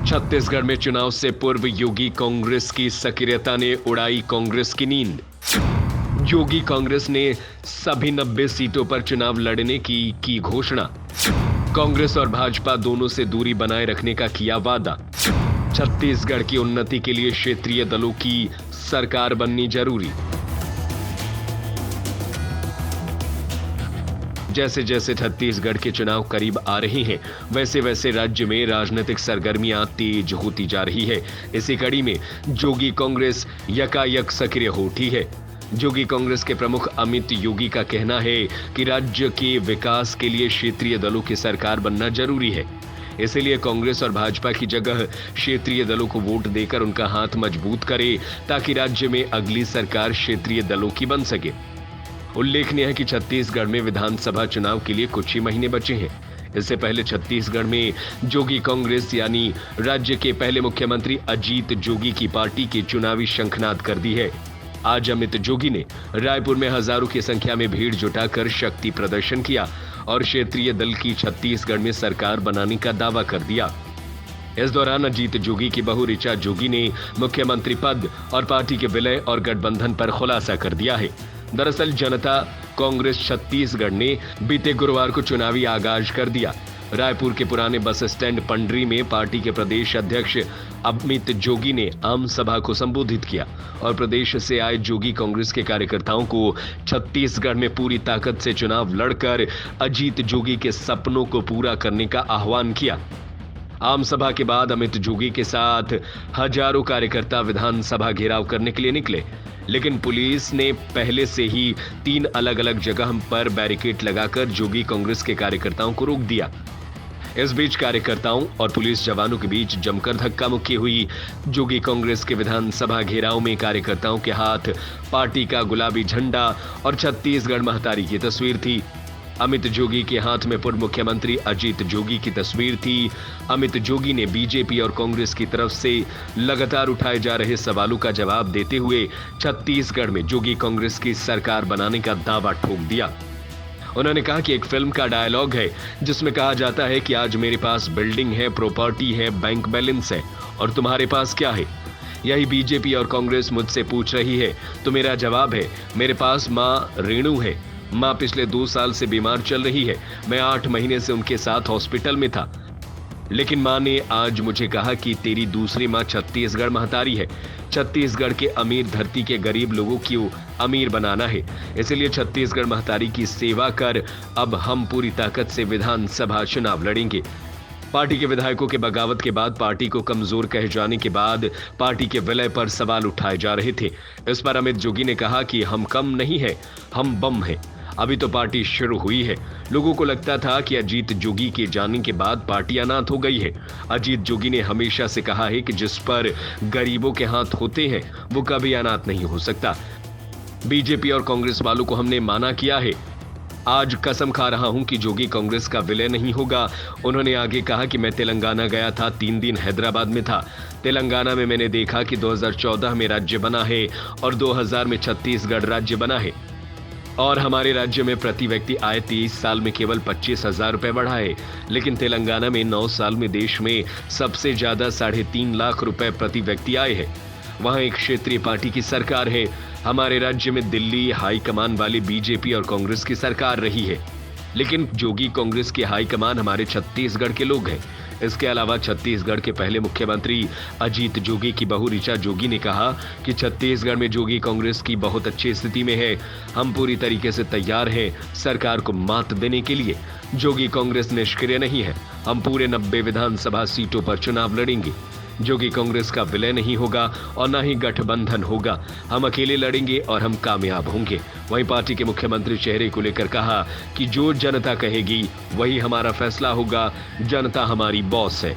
छत्तीसगढ़ में चुनाव से पूर्व योगी कांग्रेस की सक्रियता ने उड़ाई कांग्रेस की नींद। योगी कांग्रेस ने सभी 90 सीटों पर चुनाव लड़ने की घोषणा। कांग्रेस और भाजपा दोनों से दूरी बनाए रखने का किया वादा। छत्तीसगढ़ की उन्नति के लिए क्षेत्रीय दलों की सरकार बननी जरूरी। जैसे जैसे छत्तीसगढ़ के चुनाव करीब आ रहे हैं, वैसे वैसे राज्य में राजनीतिक सरगर्मियां तेज होती जा रही है। इसी कड़ी में जोगी कांग्रेस यकायक सक्रिय हो उठी है। जोगी कांग्रेस के प्रमुख अमित योगी का कहना है कि राज्य के विकास के लिए क्षेत्रीय दलों की सरकार बनना जरूरी है। इसलिए कांग्रेस और भाजपा की जगह क्षेत्रीय दलों को वोट देकर उनका हाथ मजबूत करे, ताकि राज्य में अगली सरकार क्षेत्रीय दलों की बन सके। उल्लेखनीय है कि छत्तीसगढ़ में विधानसभा चुनाव के लिए कुछ ही महीने बचे हैं। इससे पहले छत्तीसगढ़ में जोगी कांग्रेस यानी राज्य के पहले मुख्यमंत्री अजीत जोगी की पार्टी की चुनावी शंखनाद कर दी है। आज अमित जोगी ने रायपुर में हजारों की संख्या में भीड़ जुटाकर शक्ति प्रदर्शन किया और क्षेत्रीय दल की छत्तीसगढ़ में सरकार बनाने का दावा कर दिया। इस दौरान अजीत जोगी की बहू ऋचा जोगी ने मुख्यमंत्री पद और पार्टी के विलय और गठबंधन पर खुलासा कर दिया है। दरअसल जनता कांग्रेस छत्तीसगढ़ ने बीते गुरुवार को चुनावी आगाज कर दिया। रायपुर के पुराने बस स्टैंड पंडरी में पार्टी के प्रदेश अध्यक्ष अमित जोगी ने आम सभा को संबोधित किया और प्रदेश से आए जोगी कांग्रेस के कार्यकर्ताओं को छत्तीसगढ़ में पूरी ताकत से चुनाव लड़कर अजीत जोगी के सपनों को पूरा करने का आह्वान किया। आम सभा के बाद अमित जोगी के साथ हजारों कार्यकर्ता विधानसभा घेराव करने के लिए निकले, लेकिन पुलिस ने पहले से ही 3 अलग अलग जगह पर बैरिकेड लगाकर जोगी कांग्रेस के कार्यकर्ताओं को रोक दिया। इस बीच कार्यकर्ताओं और पुलिस जवानों के बीच जमकर धक्का मुक्की हुई। जोगी कांग्रेस के विधानसभा घेराव में कार्यकर्ताओं के हाथ पार्टी का गुलाबी झंडा और छत्तीसगढ़ महतारी की तस्वीर थी। अमित जोगी के हाथ में पूर्व मुख्यमंत्री अजीत जोगी की तस्वीर थी। अमित जोगी ने बीजेपी और कांग्रेस की तरफ से लगातार उठाए जा रहे सवालों का जवाब देते हुए छत्तीसगढ़ में जोगी कांग्रेस की सरकार बनाने का दावा ठोक दिया। उन्होंने कहा कि एक फिल्म का डायलॉग है जिसमें कहा जाता है कि आज मेरे पास बिल्डिंग है, प्रॉपर्टी है, बैंक बैलेंस है और तुम्हारे पास क्या है। यही बीजेपी और कांग्रेस मुझसे पूछ रही है तो मेरा जवाब है, मेरे पास माँ रेणु है। माँ पिछले 2 साल से बीमार चल रही है। मैं 8 महीने से उनके साथ हॉस्पिटल में था, लेकिन माँ ने आज मुझे कहा कि तेरी दूसरी माँ छत्तीसगढ़ महतारी है। छत्तीसगढ़ के अमीर धरती के गरीब लोगों को अमीर बनाना है, इसलिए छत्तीसगढ़ महतारी की सेवा कर। अब हम पूरी ताकत से विधानसभा चुनाव लड़ेंगे। पार्टी के विधायकों के बगावत के बाद पार्टी को कमजोर कहे जाने के बाद पार्टी के विलय पर सवाल उठाए जा रहे थे। इस पर अमित जोगी ने कहा कि हम कम नहीं है, हम बम हैं। अभी तो पार्टी शुरू हुई है। लोगों को लगता था कि अजीत जोगी के जाने के बाद पार्टी अनाथ हो गई है। अजीत जोगी ने हमेशा से कहा है कि जिस पर गरीबों के हाथ होते हैं वो कभी अनाथ नहीं हो सकता। बीजेपी और कांग्रेस वालों को हमने माना किया है। आज कसम खा रहा हूं कि जोगी कांग्रेस का विलय नहीं होगा। उन्होंने आगे कहा कि मैं तेलंगाना गया था, 3 दिन हैदराबाद में था। तेलंगाना में मैंने देखा कि 2014 में राज्य बना है और 2000 में छत्तीसगढ़ राज्य बना है और हमारे राज्य में प्रति व्यक्ति आय 23 साल में केवल 25,000 रुपए बढ़ा है, लेकिन तेलंगाना में 9 साल में देश में सबसे ज्यादा 3.5 लाख रुपए प्रति व्यक्ति आए हैं। वहां एक क्षेत्रीय पार्टी की सरकार है। हमारे राज्य में दिल्ली हाईकमान वाली बीजेपी और कांग्रेस की सरकार रही है, लेकिन जोगी कांग्रेस की हाईकमान हमारे छत्तीसगढ़ के लोग हैं। इसके अलावा छत्तीसगढ़ के पहले मुख्यमंत्री अजीत जोगी की बहू ऋचा जोगी ने कहा कि छत्तीसगढ़ में जोगी कांग्रेस की बहुत अच्छी स्थिति में है। हम पूरी तरीके से तैयार हैं सरकार को मात देने के लिए। जोगी कांग्रेस निष्क्रिय नहीं है। हम पूरे 90 विधानसभा सीटों पर चुनाव लड़ेंगे। जोगी कांग्रेस का विलय नहीं होगा और न ही गठबंधन होगा। हम अकेले लड़ेंगे और हम कामयाब होंगे। वहीं पार्टी के मुख्यमंत्री चेहरे को लेकर कहा कि जो जनता कहेगी वही हमारा फैसला होगा। जनता हमारी बॉस है।